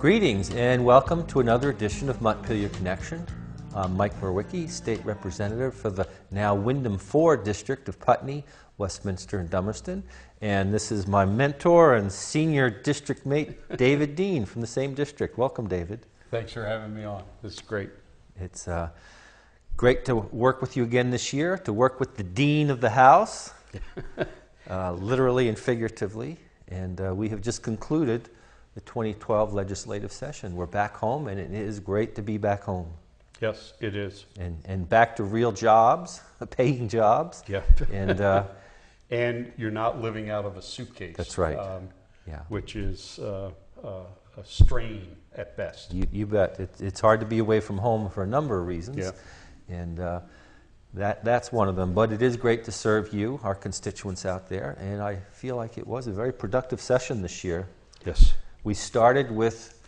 Greetings and welcome to another edition of Montpelier Connection. I'm Mike Mrowicki, State Representative for the now Wyndham 4 District of Putney, Westminster, and Dummerston. And this is my mentor and senior district mate, David Deen, from the same district. Welcome, David. Thanks for having me on. This is great. It's great to work with you again this year, to work with the Dean of the House, literally and figuratively. And we have just concluded the 2012 legislative session. We're back home, and it is great to be back home. Yes, it is. And back to real jobs, paying jobs. Yeah. And you're not living out of a suitcase. That's right. Yeah. Which is a strain at best. You bet. It's hard to be away from home for a number of reasons. Yeah. And that's one of them. But it is great to serve you, our constituents out there. And I feel like it was a very productive session this year. Yes. We started with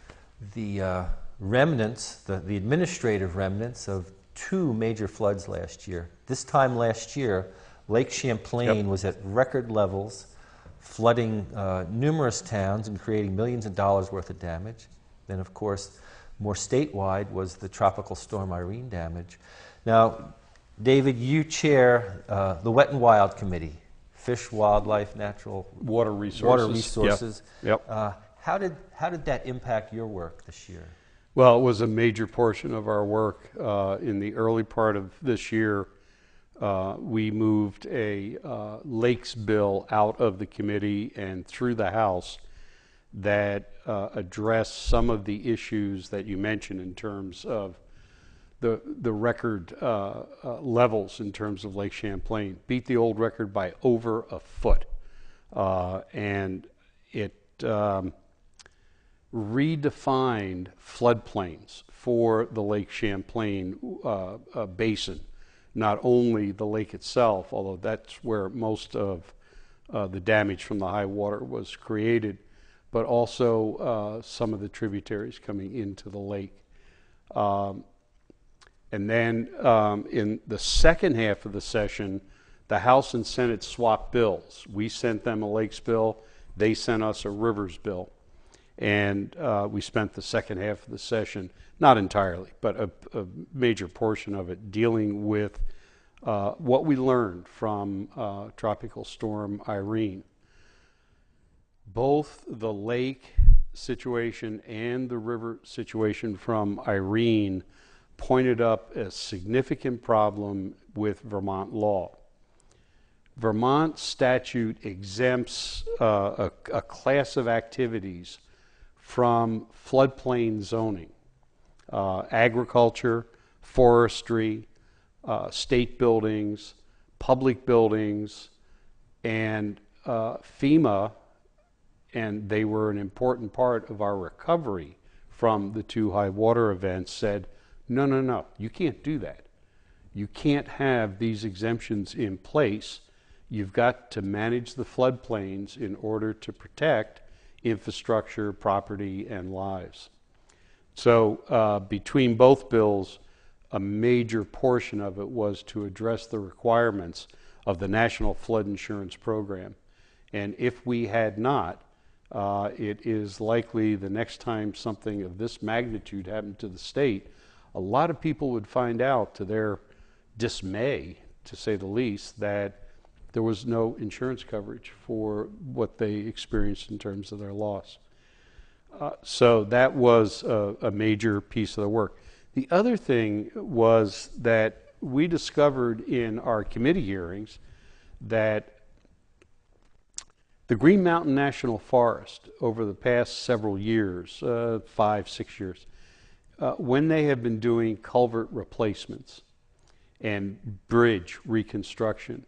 the remnants, the administrative remnants of two major floods last year. This time last year, Lake Champlain was at record levels, flooding numerous towns and creating millions of dollars worth of damage. Then, of course, more statewide was the Tropical Storm Irene damage. Now, David, you chair the Wet and Wild Committee, Fish, Wildlife, Natural Water Resources. Yep. How did that impact your work this year? Well, it was a major portion of our work. In the early part of this year, we moved a lakes bill out of the committee and through the House that addressed some of the issues that you mentioned in terms of the record levels in terms of Lake Champlain. Beat the old record by over a foot. And it redefined floodplains for the Lake Champlain basin. Not only the lake itself, although that's where most of the damage from the high water was created, but also some of the tributaries coming into the lake. And then in the second half of the session, the House and Senate swapped bills. We sent them a lakes bill, they sent us a rivers bill. And we spent the second half of the session, not entirely, but a major portion of it, dealing with what we learned from Tropical Storm Irene. Both the lake situation and the river situation from Irene pointed up a significant problem with Vermont law. Vermont statute exempts a class of activities from floodplain zoning, agriculture, forestry, state buildings, public buildings, and FEMA, and they were an important part of our recovery from the two high water events, said, no, you can't do that. You can't have these exemptions in place. You've got to manage the floodplains in order to protect infrastructure, property, and lives. So between both bills, a major portion of it was to address the requirements of the National Flood Insurance Program. And if we had not, it is likely the next time something of this magnitude happened to the state, a lot of people would find out, to their dismay, to say the least, that there was no insurance coverage for what they experienced in terms of their loss. So that was a major piece of the work. The other thing was that we discovered in our committee hearings that the Green Mountain National Forest, over the past several years, 5, 6 years, when they have been doing culvert replacements and bridge reconstruction,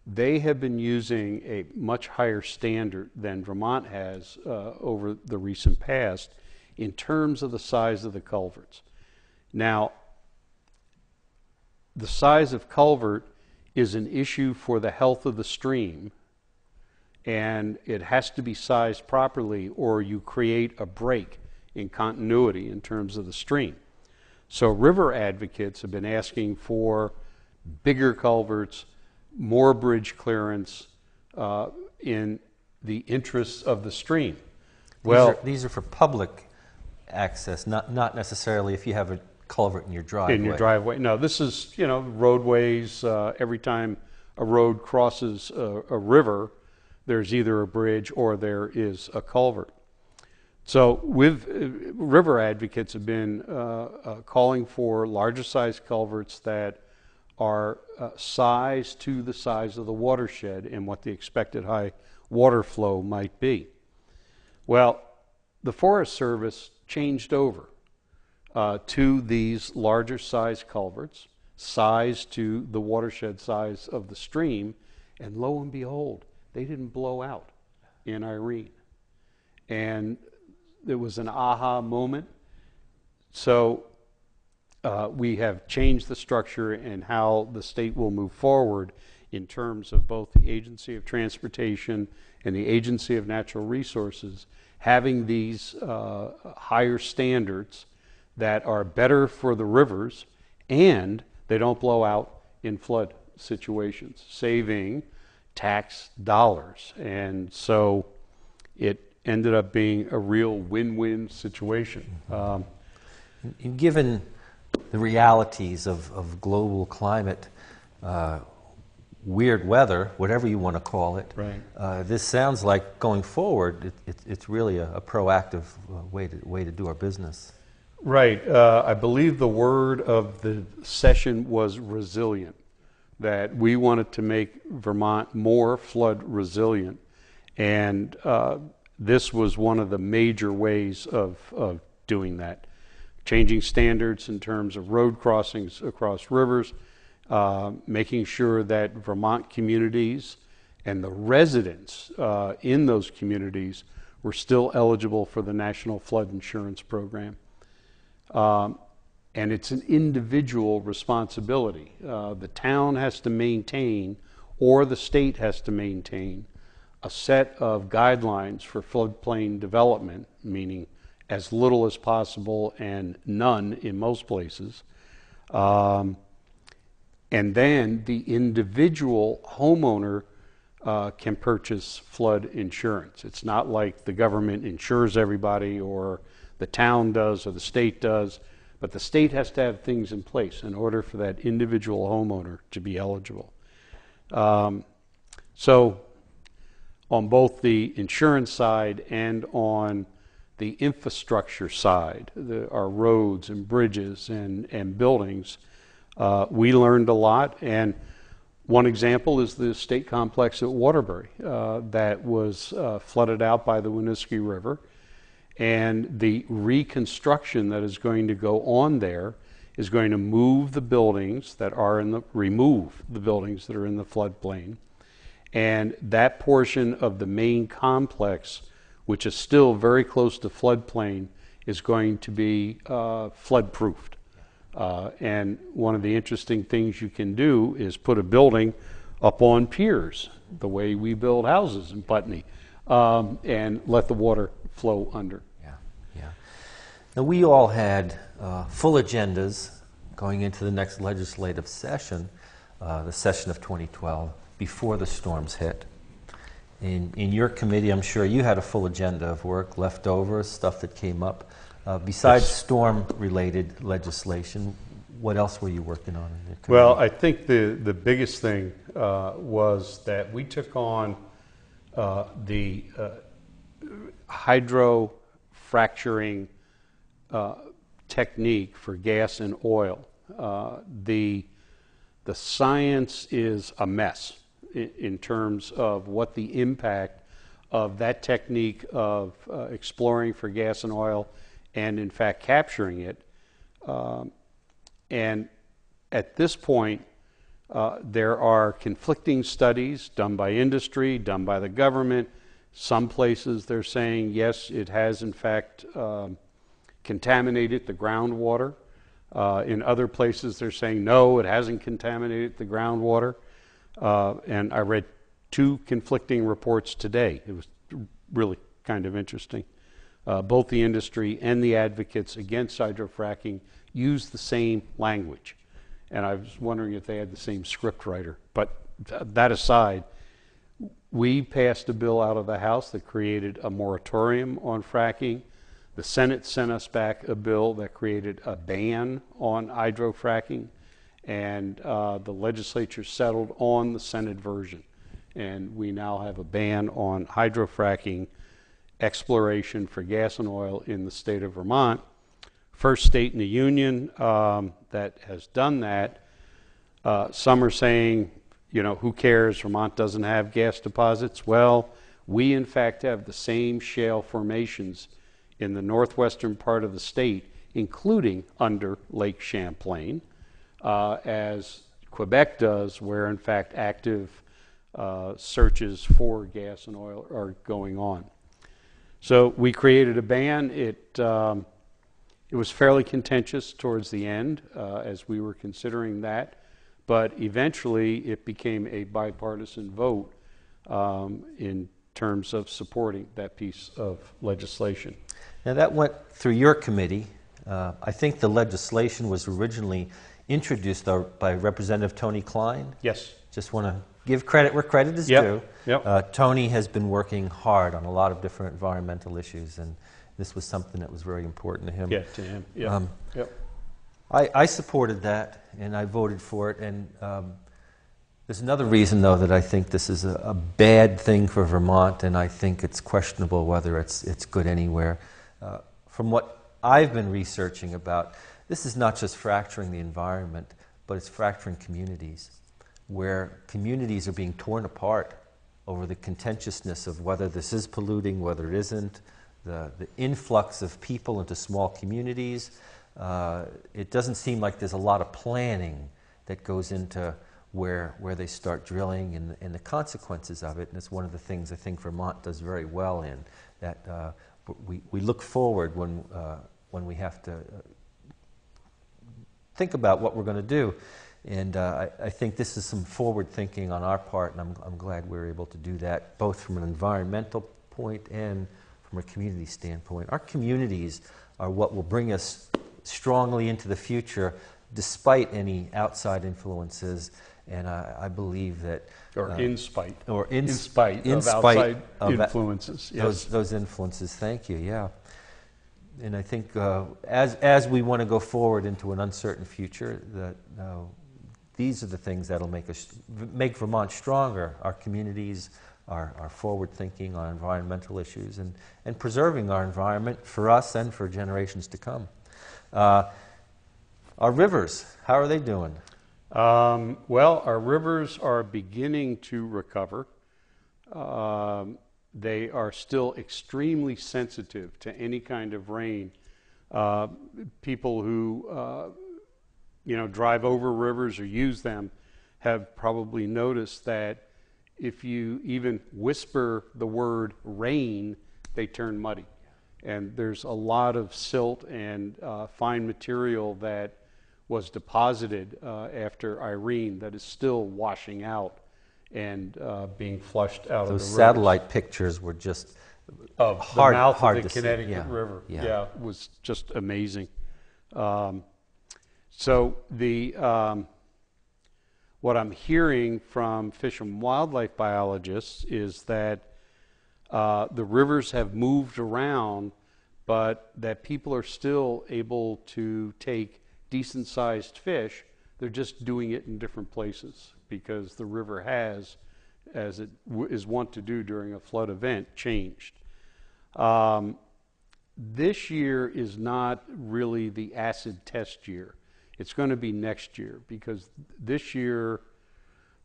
they have been using a much higher standard than Vermont has over the recent past in terms of the size of the culverts. Now, the size of culvert is an issue for the health of the stream, and it has to be sized properly or you create a break in continuity in terms of the stream. So river advocates have been asking for bigger culverts, more bridge clearance in the interests of the stream. Well, these are for public access, not necessarily if you have a culvert in your driveway. In your driveway. No, this is, roadways. Every time a road crosses a river, there's either a bridge or there is a culvert. So with river advocates have been calling for larger size culverts that are sized to the size of the watershed and what the expected high water flow might be. Well, the Forest Service changed over to these larger size culverts, sized to the watershed size of the stream, and lo and behold, they didn't blow out in Irene. And it was an aha moment. So we have changed the structure and how the state will move forward in terms of both the Agency of Transportation and the Agency of Natural Resources having these higher standards that are better for the rivers, and they don't blow out in flood situations, saving tax dollars. And so it ended up being a real win-win situation. And given the realities of global climate, weird weather, whatever you want to call it, Right. This sounds like going forward, it's really a proactive way to do our business. Right. I believe the word of the session was resilient, that we wanted to make Vermont more flood resilient. And this was one of the major ways of doing that. Changing standards in terms of road crossings across rivers, making sure that Vermont communities and the residents in those communities were still eligible for the National Flood Insurance Program. And it's an individual responsibility. The town has to maintain, or the state has to maintain, a set of guidelines for floodplain development, meaning as little as possible and none in most places. And then the individual homeowner can purchase flood insurance. It's not like the government insures everybody, or the town does, or the state does, but the state has to have things in place in order for that individual homeowner to be eligible. So on both the insurance side and on the infrastructure side, our roads and bridges and buildings, we learned a lot. And one example is the state complex at Waterbury that was flooded out by the Winooski River. And the reconstruction that is going to go on there is going to remove the buildings that are in the floodplain. And that portion of the main complex, which is still very close to floodplain, is going to be flood-proofed. And one of the interesting things you can do is put a building up on piers, the way we build houses in Putney, and let the water flow under. Yeah. Now, we all had full agendas going into the next legislative session, the session of 2012, before the storms hit. In your committee, I'm sure you had a full agenda of work, leftovers, stuff that came up. Besides Yes. storm-related legislation, what else were you working on in your committee? Well, I think the biggest thing was that we took on the hydrofracturing technique for gas and oil. The science is a mess in terms of what the impact of that technique of exploring for gas and oil and in fact capturing it. And at this point, there are conflicting studies done by industry, done by the government. Some places they're saying, yes, it has in fact contaminated the groundwater. In other places they're saying, no, it hasn't contaminated the groundwater. And I read two conflicting reports today. It was really kind of interesting. Both the industry and the advocates against hydrofracking use the same language. And I was wondering if they had the same script writer. But that aside, we passed a bill out of the House that created a moratorium on fracking The Senate sent us back a bill that created a ban on hydrofracking, and the legislature settled on the Senate version. And we now have a ban on hydrofracking exploration for gas and oil in the state of Vermont. First state in the union that has done that. Some are saying, you know, who cares? Vermont doesn't have gas deposits. Well, we in fact have the same shale formations in the northwestern part of the state, including under Lake Champlain, as Quebec does, where in fact active searches for gas and oil are going on. So we created a ban. It was fairly contentious towards the end as we were considering that, but eventually it became a bipartisan vote in terms of supporting that piece of legislation. Now that went through your committee. I think the legislation was originally introduced by Representative Tony Klein. Yes. Just want to give credit where credit is due. Yep. Tony has been working hard on a lot of different environmental issues, and this was something that was very important to him. Yeah, to him. Yep. Yep. I supported that, and I voted for it. And there's another reason, though, that I think this is a bad thing for Vermont, and I think it's questionable whether it's good anywhere. From what I've been researching about, this is not just fracturing the environment, but it's fracturing communities, where communities are being torn apart over the contentiousness of whether this is polluting, whether it isn't, the influx of people into small communities. It doesn't seem like there's a lot of planning that goes into where they start drilling and the consequences of it. And it's one of the things I think Vermont does very well in, that we look forward when we have to think about what we're going to do. And I think this is some forward thinking on our part, and I'm glad we're able to do that, both from an environmental point and from a community standpoint. Our communities are what will bring us strongly into the future, despite any outside influences. And I believe that... Or in spite. Or in spite in of spite outside of influences. Yes. Those influences, thank you, yeah. And I think as we want to go forward into an uncertain future, that these are the things that'll make Vermont stronger. Our communities, our forward thinking on environmental issues, and preserving our environment for us and for generations to come. Our rivers, how are they doing? Well, our rivers are beginning to recover. They are still extremely sensitive to any kind of rain. People who drive over rivers or use them have probably noticed that if you even whisper the word rain, they turn muddy. And there's a lot of silt and fine material that was deposited after Irene that is still washing out and being flushed out of the rivers. Those satellite pictures were just of hard, the mouth hard of the to Connecticut see. River. Yeah. It was just amazing. So what I'm hearing from fish and wildlife biologists is that the rivers have moved around, but that people are still able to take decent-sized fish. They're just doing it in different places because the river has, as it is wont to do during a flood event, changed. This year is not really the acid test year. It's going to be next year, because this year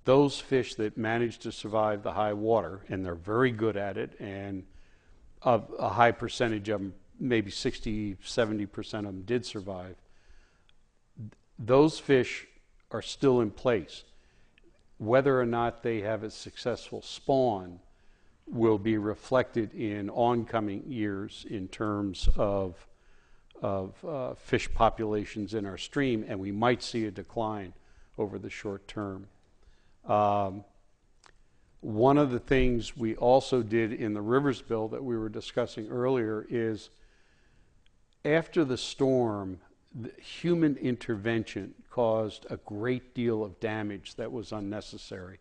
those fish that manage to survive the high water, and they're very good at it, and a high percentage of them, maybe 60, 70% of them did survive, those fish are still in place. Whether or not they have a successful spawn will be reflected in oncoming years in terms of fish populations in our stream, and we might see a decline over the short term. One of the things we also did in the rivers bill that we were discussing earlier is, after the storm, the human intervention caused a great deal of damage that was unnecessary.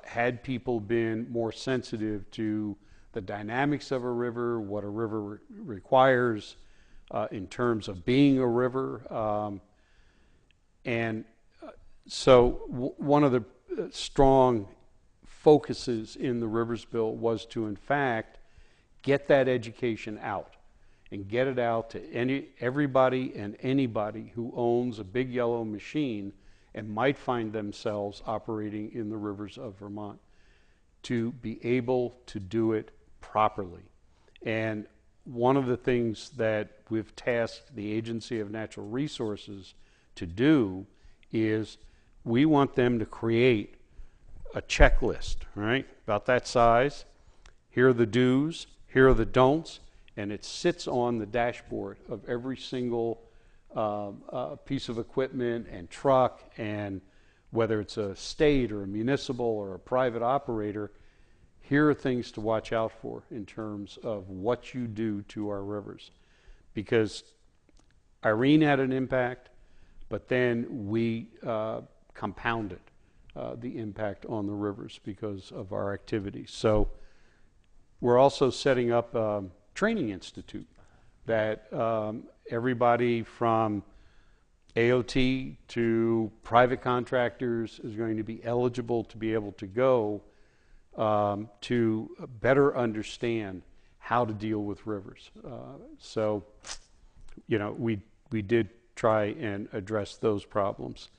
Had people been more sensitive to the dynamics of a river, what a river requires in terms of being a river. So one of the strong focuses in the Rivers Bill was to, in fact, get that education out and get it out to everybody and anybody who owns a big yellow machine and might find themselves operating in the rivers of Vermont, to be able to do it properly. And one of the things that we've tasked the Agency of Natural Resources to do is we want them to create a checklist, right, about that size. Here are the do's, here are the don'ts, and it sits on the dashboard of every single piece of equipment and truck, and whether it's a state or a municipal or a private operator, here are things to watch out for in terms of what you do to our rivers. Because Irene had an impact, but then we compounded the impact on the rivers because of our activities. So we're also setting up a training institute that everybody from AOT to private contractors is going to be eligible to be able to go to better understand how to deal with rivers. So, you know, we did try and address those problems.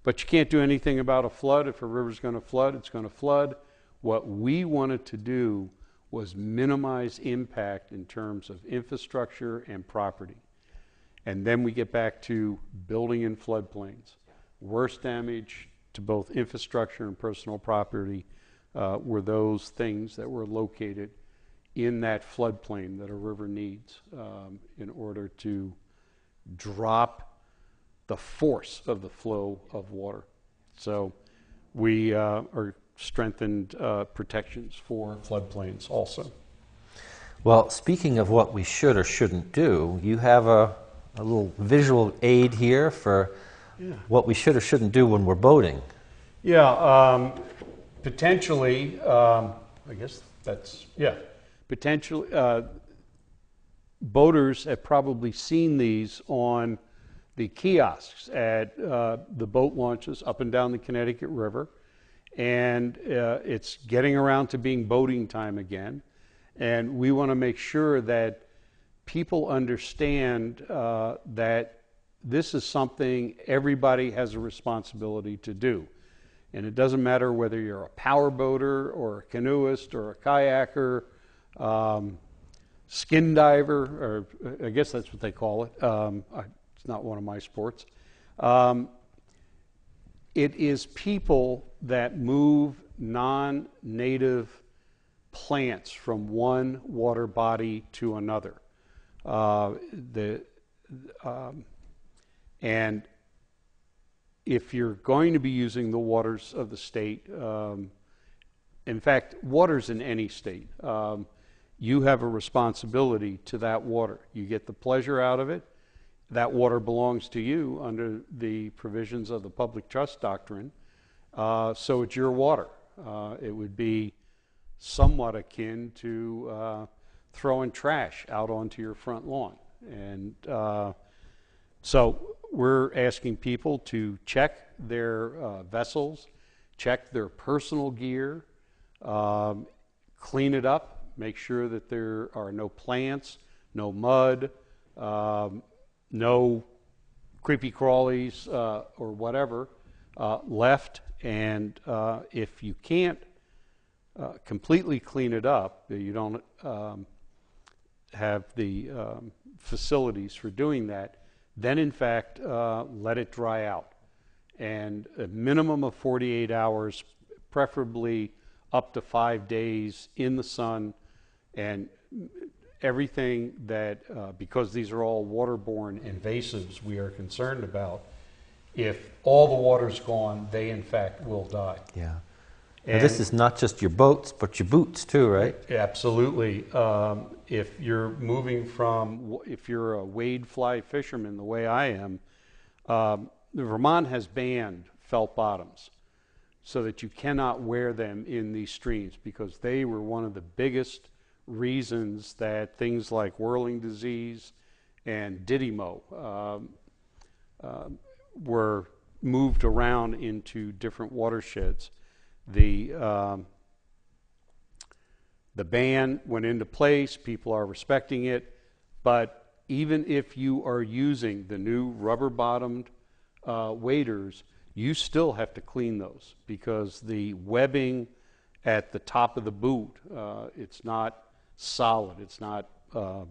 But you can't do anything about a flood. If a river's going to flood, it's going to flood. What we wanted to do was minimize impact in terms of infrastructure and property. And then we get back to building in floodplains. Worst damage to both infrastructure and personal property were those things that were located in that floodplain that a river needs in order to drop the force of the flow of water. So we are strengthened protections for floodplains also. Well, speaking of what we should or shouldn't do, you have a little visual aid here for what we should or shouldn't do when we're boating. Yeah, potentially, I guess that's, potentially, boaters have probably seen these on the kiosks at the boat launches up and down the Connecticut River. And it's getting around to being boating time again. And we want to make sure that people understand that this is something everybody has a responsibility to do. And it doesn't matter whether you're a power boater or a canoeist or a kayaker, skin diver, or I guess that's what they call it. It's not one of my sports. It is people that move non-native plants from one water body to another. And if you're going to be using the waters of the state, in fact, waters in any state, you have a responsibility to that water. You get the pleasure out of it. That water belongs to you under the provisions of the public trust doctrine. So it's your water. It would be somewhat akin to throwing trash out onto your front lawn. And so we're asking people to check their vessels, check their personal gear, clean it up, make sure that there are no plants, no mud, no creepy crawlies or whatever left. And if you can't completely clean it up, you don't have the facilities for doing that, then in fact let it dry out. And a minimum of 48 hours, preferably up to 5 days in the sun, and everything that, because these are all waterborne invasives we are concerned about, if all the water's gone, they in fact will die. Yeah. And this is not just your boats, but your boots too, right? Absolutely. If you're moving from, if you're a wade fly fisherman the way I am, Vermont has banned felt bottoms so that you cannot wear them in these streams, because they were one of the biggest reasons that things like whirling disease and Didymo were moved around into different watersheds. The ban went into place, people are respecting it, but even if you are using the new rubber-bottomed waders, you still have to clean those because the webbing at the top of the boot, it's not solid, it's not a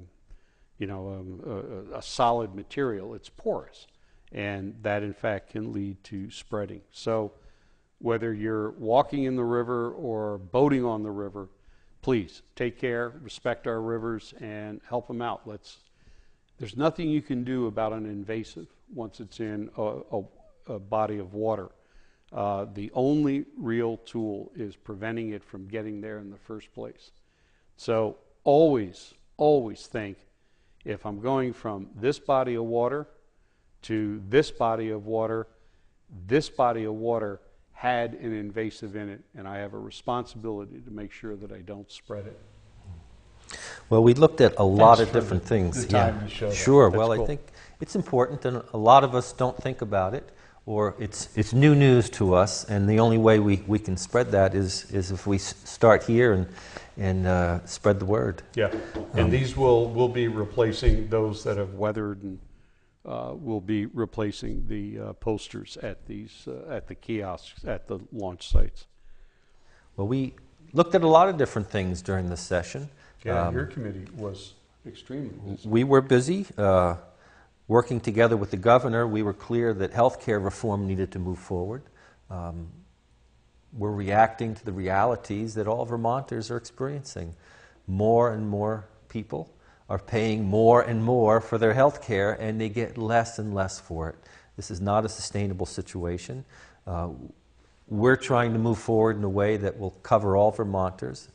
solid material, it's porous, and that in fact can lead to spreading. So whether you're walking in the river or boating on the river, please take care, respect our rivers, and help them out. There's nothing you can do about an invasive once it's in a body of water. The only real tool is preventing it from getting there in the first place. So always, always think, if I'm going from this body of water to this body of water had an invasive in it, and I have a responsibility to make sure that I don't spread it. Well, we looked at a lot of different things. The time to show that. Sure. That's Well, cool. I think it's important, and a lot of us don't think about it, or it's new news to us, and the only way we can spread that is if we start here and spread the word. Yeah, and these will be replacing those that have weathered, and will be replacing the posters at these at the kiosks at the launch sites. Well, we looked at a lot of different things during this session. Yeah, your committee was extremely busy. We were busy. Working together with the governor, we were clear that healthcare reform needed to move forward. We're reacting to the realities that all Vermonters are experiencing. More and more people are paying more and more for their health care, and they get less and less for it. This is not a sustainable situation. We're trying to move forward in a way that will cover all Vermonters,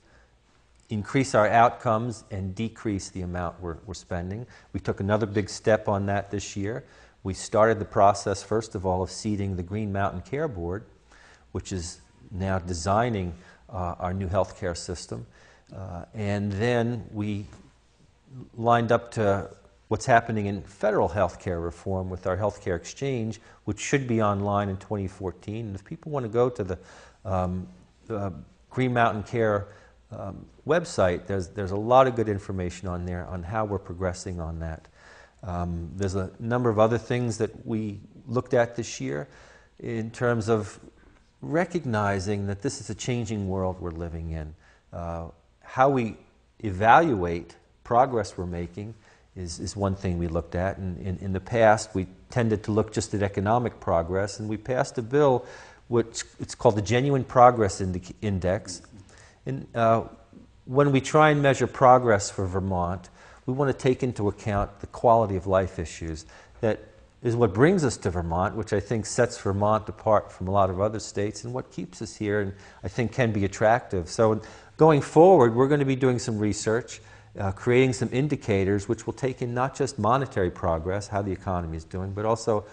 increase our outcomes, and decrease the amount we're spending. We took another big step on that this year. We started the process, first of all, of seeding the Green Mountain Care Board, which is now designing our new healthcare system. And then we lined up to what's happening in federal healthcare reform with our healthcare exchange, which should be online in 2014. And if people want to go to the Green Mountain Care website, there's a lot of good information on there on how we're progressing on that. There's a number of other things that we looked at this year in terms of recognizing that this is a changing world we're living in. How we evaluate progress we're making is one thing we looked at. And in the past, we tended to look just at economic progress, and we passed a bill which it's called the Genuine Progress Index. And when we try and measure progress for Vermont, we want to take into account the quality of life issues. That is what brings us to Vermont, which I think sets Vermont apart from a lot of other states, and what keeps us here, and I think can be attractive. So going forward, we're going to be doing some research, creating some indicators which will take in not just monetary progress, how the economy is doing, but also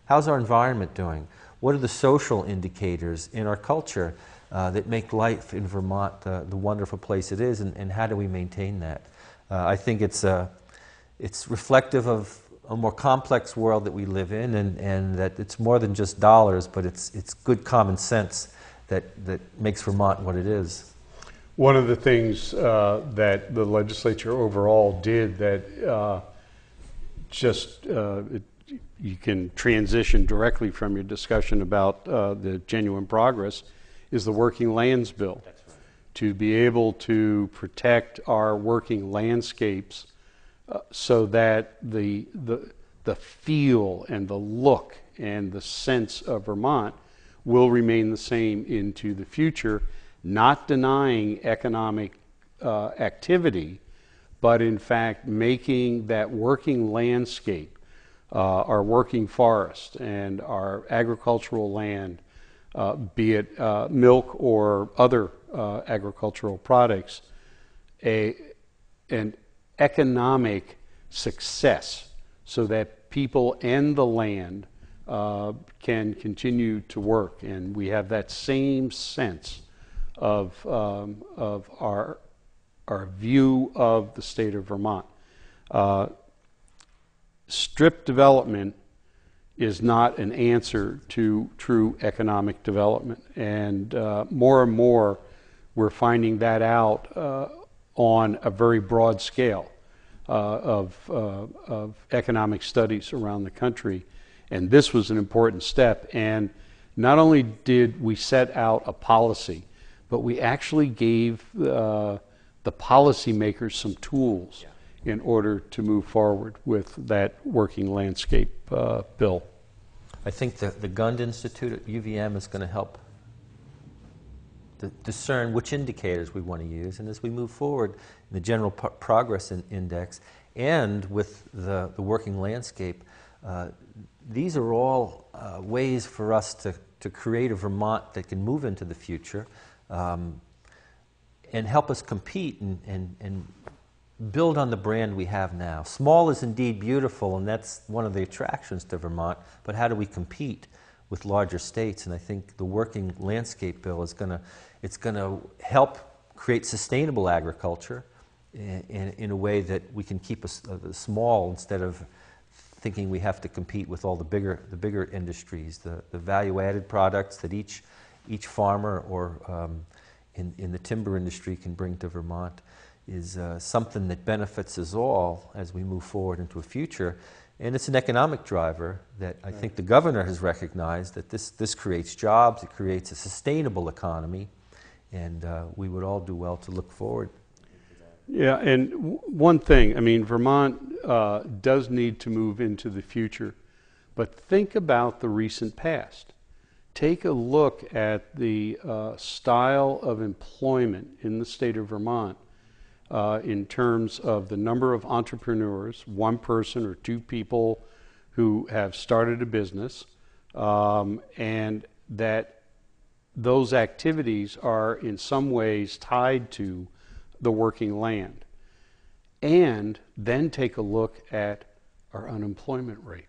how's our environment doing? What are the social indicators in our culture that make life in Vermont the wonderful place it is, and how do we maintain that? I think it's reflective of a more complex world that we live in, and that it's more than just dollars, but it's good common sense that makes Vermont what it is. One of the things that the legislature overall did that you can transition directly from your discussion about the genuine progress is the Working Lands Bill. That's right. To be able to protect our working landscapes so that the feel and the look and the sense of Vermont will remain the same into the future, not denying economic activity, but in fact making that working landscape, our working forest and our agricultural land, be it milk or other agricultural products, an economic success so that people and the land can continue to work. And we have that same sense of our our view of the state of Vermont. Strip development is not an answer to true economic development, and more we're finding that out on a very broad scale of economic studies around the country, and this was an important step. And not only did we set out a policy, but we actually gave the policymakers some tools in order to move forward with that working landscape bill. I think the Gund Institute at UVM is going to help discern which indicators we want to use, and as we move forward in the general progress index and with the working landscape, these are all ways for us to create a Vermont that can move into the future and help us compete and build on the brand we have now. Small is indeed beautiful, and that's one of the attractions to Vermont, but how do we compete with larger states? And I think the working landscape bill is going to help create sustainable agriculture in a way that we can keep us small instead of thinking we have to compete with all the bigger industries. The value-added products that each farmer or in the timber industry can bring to Vermont is something that benefits us all as we move forward into a future. And it's an economic driver that I think the governor has recognized, that this creates jobs, it creates a sustainable economy, and we would all do well to look forward. Yeah, and one thing, I mean, Vermont does need to move into the future, but think about the recent past. Take a look at the style of employment in the state of Vermont in terms of the number of entrepreneurs, one person or two people who have started a business, and that those activities are in some ways tied to the working land. And then take a look at our unemployment rate.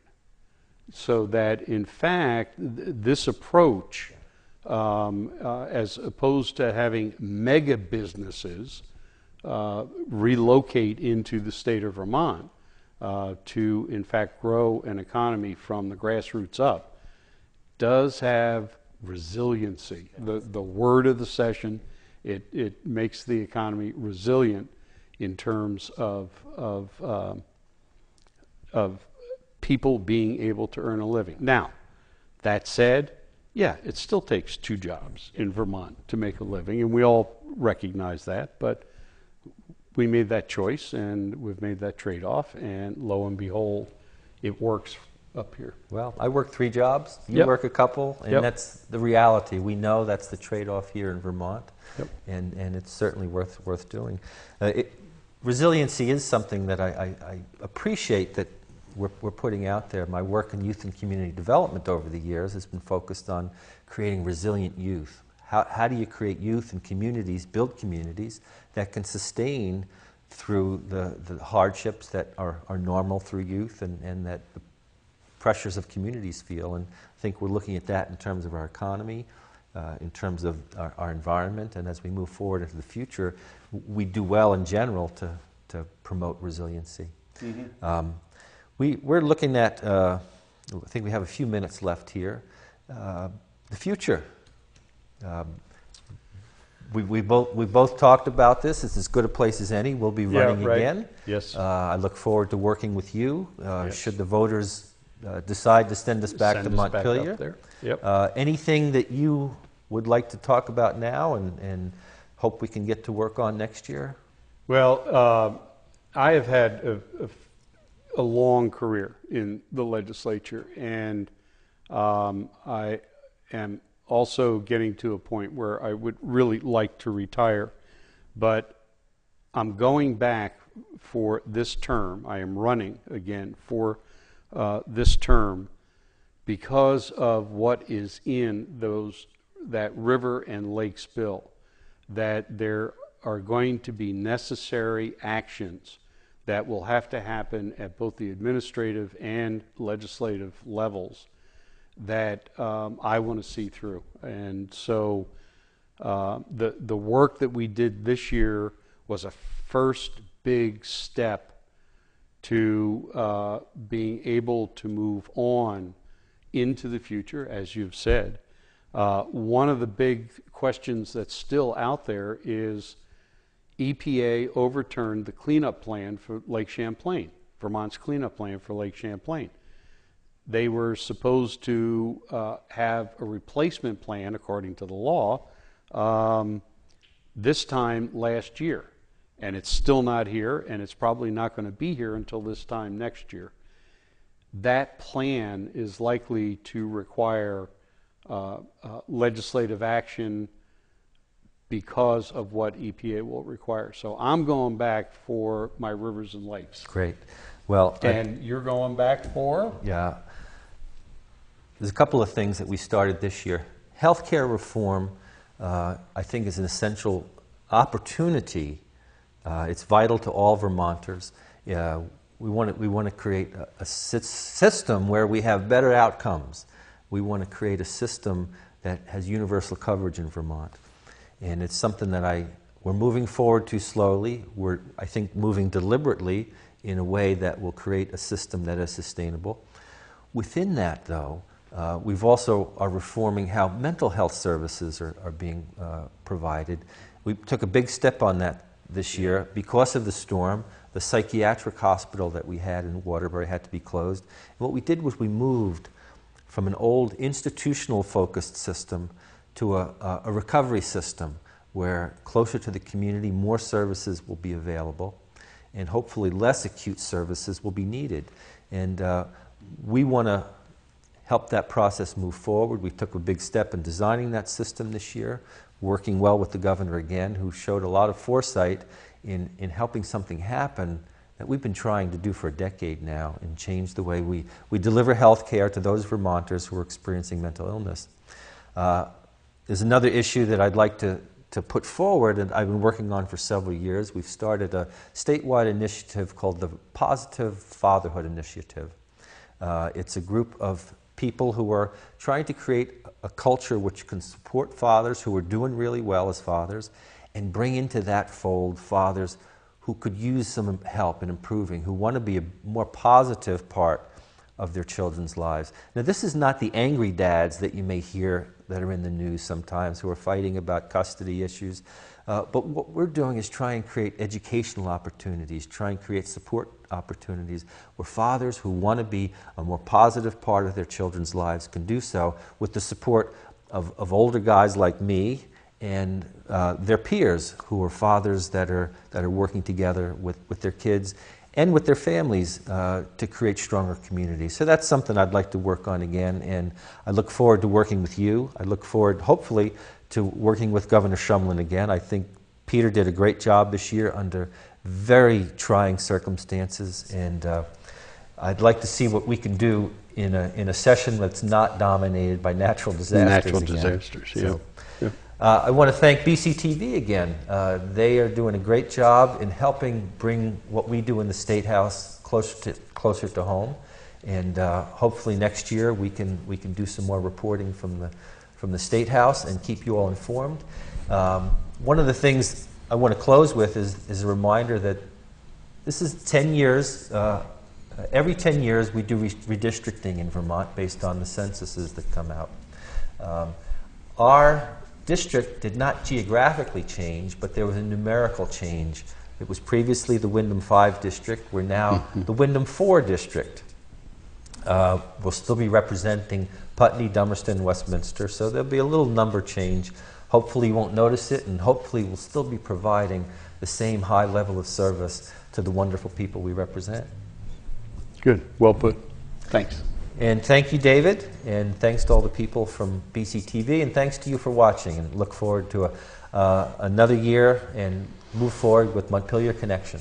So that in fact, this approach, as opposed to having mega businesses relocate into the state of Vermont to in fact grow an economy from the grassroots up, does have resiliency. The word of the session, it makes the economy resilient in terms of people being able to earn a living. Now, that said, yeah, it still takes 2 jobs in Vermont to make a living, and we all recognize that, but we made that choice, and we've made that trade-off, and lo and behold, it works up here. Well, I work 3 jobs, you work a couple, and that's the reality. We know that's the trade-off here in Vermont, and it's certainly worth doing. Resiliency is something that I appreciate that we're putting out there. My work in youth and community development over the years has been focused on creating resilient youth. How do you create youth and communities, build communities that can sustain through the hardships that are normal through youth and that the pressures of communities feel? And I think we're looking at that in terms of our economy, in terms of our environment, and as we move forward into the future, we do well in general to promote resiliency. Mm-hmm. We're looking at, I think we have a few minutes left here, the future. We both talked about this. It's as good a place as any. We'll be running again. Yes. I look forward to working with you. Should the voters decide to send us back to Montpelier. Anything that you would like to talk about now and hope we can get to work on next year? Well, I have had a long career in the legislature, and I am also getting to a point where I would really like to retire, but I'm going back for this term. I am running again for this term because of what is in that river and lakes bill, that there are going to be necessary actions that will have to happen at both the administrative and legislative levels that I want to see through. And so the work that we did this year was a first big step to being able to move on into the future, as you've said. One of the big questions that's still out there is EPA overturned the cleanup plan for Lake Champlain, Vermont's cleanup plan for Lake Champlain. They were supposed to have a replacement plan, according to the law, this time last year. And it's still not here, and it's probably not going to be here until this time next year. That plan is likely to require legislative action because of what EPA will require. So I'm going back for my rivers and lakes. Great. Well, and you're going back for? Yeah. There's a couple of things that we started this year. Healthcare reform, I think, is an essential opportunity. It's vital to all Vermonters. We want to create a system where we have better outcomes. We want to create a system that has universal coverage in Vermont. And it's something that we're moving forward to slowly. We're, I think, moving deliberately in a way that will create a system that is sustainable. Within that, though, we've also are reforming how mental health services are being provided. We took a big step on that this year because of the storm. The psychiatric hospital that we had in Waterbury had to be closed. And what we did was we moved from an old institutional-focused system to a recovery system where closer to the community, more services will be available, and hopefully less acute services will be needed. And we want to help that process move forward. We took a big step in designing that system this year, working well with the governor again, who showed a lot of foresight in helping something happen that we've been trying to do for a decade now and change the way we deliver health care to those Vermonters who are experiencing mental illness. There's another issue that I'd like to put forward, and I've been working on for several years. We've started a statewide initiative called the Positive Fatherhood Initiative. It's a group of people who are trying to create a culture which can support fathers who are doing really well as fathers and bring into that fold fathers who could use some help in improving, who want to be a more positive part of their children's lives. Now, this is not the angry dads that you may hear that are in the news sometimes who are fighting about custody issues. But what we're doing is try and create educational opportunities, try and create support opportunities where fathers who want to be a more positive part of their children's lives can do so with the support of older guys like me and their peers who are fathers that are working together with their kids and with their families to create stronger communities. So that's something I'd like to work on again, and I look forward to working with you. I look forward, hopefully, to working with Governor Shumlin again. I think Peter did a great job this year under very trying circumstances, and I'd like to see what we can do in a session that's not dominated by natural disasters. Natural disasters, yeah. So, I want to thank BCTV again. They are doing a great job in helping bring what we do in the State House closer to home, and hopefully next year we can do some more reporting from the State House and keep you all informed. One of the things I want to close with is a reminder that this is 10 years. Every 10 years we do redistricting in Vermont based on the censuses that come out. Our district did not geographically change, but there was a numerical change. It was previously the Wyndham 5 district. We're now the Wyndham 4 district. We'll still be representing Putney, Dummerston, Westminster, so there'll be a little number change. Hopefully you won't notice it, and hopefully we'll still be providing the same high level of service to the wonderful people we represent. Good. Well put. Thanks. And thank you, David, and thanks to all the people from BCTV, and thanks to you for watching, and look forward to another year and move forward with Montpelier Connection.